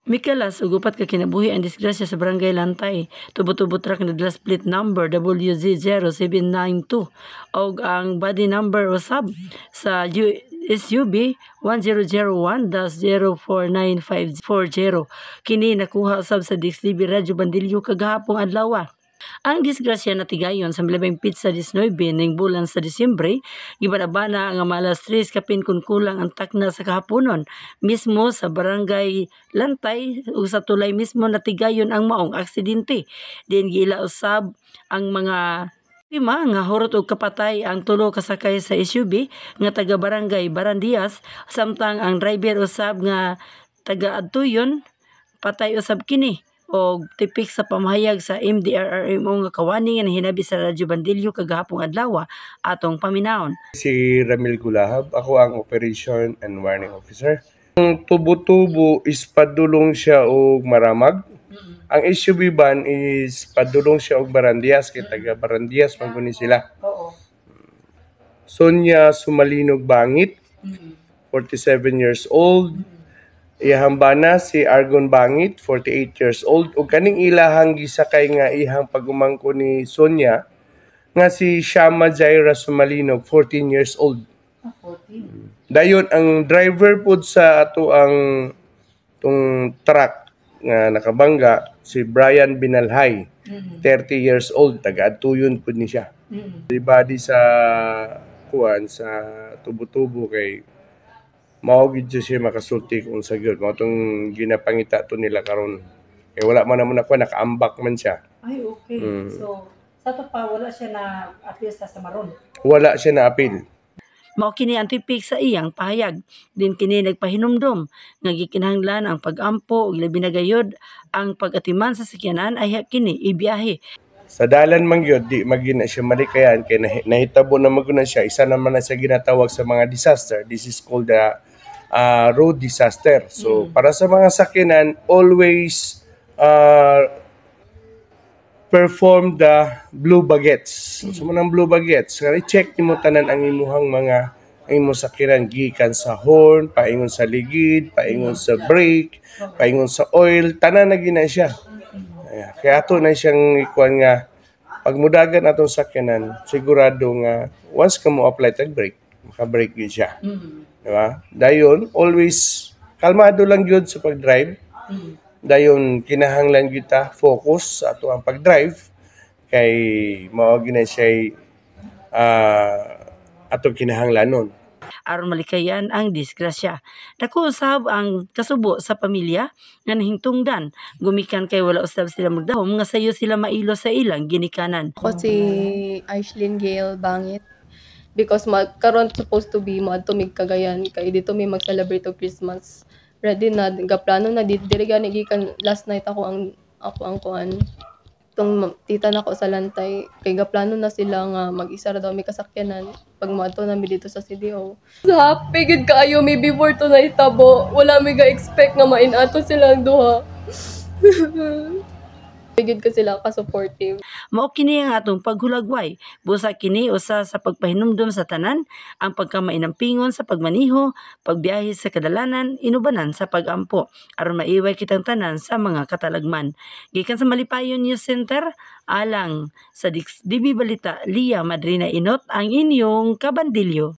Mikalas, ugupat ka kinabuhi ang disgrasya sa Barangay Lantay. Tubo-tubo truck na glass plate number WZ0792 o ang body number usab sa SUB 1001-049540. Kini nakuha usab sa DXTV Radyo Bandilyo kagahapong adlaw. Ang disgrasya natigayon sa milabing pizza 19 ning bulan sa Disyembre, gibanabana nga malas 3 kapin kun kulang ang takna sa kahaponon mismo sa Barangay Lantay ug sa tulay mismo natigayon ang maong aksidente. Din gila usab ang mga lima nga hurot og kapatay ang tulo kasakay sa SUV nga taga Barangay Barandias samtang ang driver usab nga taga Adtuyon patay usab kini o tipik sa pamahayag sa MDRRMO nga kawani nga hinabi sa Radyo Bandilyo kagahapong adlaw atong paminawon. Si Ramil Gulahab, ako ang Operation and Warning Officer. Ang tubo-tubo is padulong siya og Maramag. Ang SUV van is padulong siya og Barandias, kay taga Barandias maguni sila. Sonia Sumalinog Bangit, 47 years old. Iyahang bana si Argon Bangit, 48 years old. Ug kaning ilahang gisakay nga ihang pagumangko ni Sonia nga si Shama Jaira Sumalinog, 14 years old. 14. Dayon ang driver pud sa ato ang tung truck nga nakabangga si Brian Binalhay, 30 years old, taga Adtuyon pud ni siya. Di body sa kuan sa tubo-tubo kay mao gid siya makasulti kung sa gyud mao tong ginapangita to nila karon kay wala man naman ako nakaambak man siya. Ay okay. So sa to pa wala siya na at least sa maron. Wala siya na apil. Mao kini ang tipik sa iyang pahayag. Din kini nagpahinumdom nga gikinahanglan ang pag-ampo ug labi na gayud ang pag-atiman sa sakyanan ay kini ibiyahe. Sa dalan man gyud di magina siya malikayan kay nahitabo na maguna siya isa naman na sa ginatawag sa mga disaster. This is called the road disaster. So para sa mga sakyanan always perform the blue baguettes. So manang blue baguettes, i-check nimo tanan ang imuhang mga sakyanan gikan sa horn, paingon sa ligid, paingon sa brake, paingon sa oil, tanan na gina siya. Kaya ato na siyang ikuan nga pagmudagan atong sakyanan, sigurado nga once ka mo apply tag brake, maka-brake gyud siya. Diba? Dayon always kalmado lang gyud sa pag-drive. Dayon kinahanglan kita focus sa ato ang pag-drive kay mao gina siya ato kinahanglanon. Aron malikayan ang disgrasya. Dako usab ang kasubo sa pamilya nga nahingtungdan gumikan kay wala usab sila magdahom nga sayo sila mailo sa ilang ginikanan. Ako si Aislinn Gail Bangit because karon supposed to be maadto mig Cagayan kay dito may mag-celebrate og Christmas. Ready na gaplano na diri gani gikan last night ako ang kuan tong tita nako sa Lantay kay gaplano na sila nga mag-isa ra daw may kasakyanan pag moadto na mi dito sa CDO. Happy gid kaayo mi before to nahitabo wala mi ga-expect nga mainato silang duha. Gid ka sila ka-supportive. Mao kini ang atong paghulagway. Busa kini usa sa pagpahinumdom sa tanan, ang pagkamainampingon sa pagmaniho, pagbiyahe sa kadalanan, inubanan sa pag-ampo aron maiway kitang tanan sa mga katalagman. Gikan sa Malipayon News Center, alang sa DB Balita, Lia Madrina Inot ang inyong kabandilyo.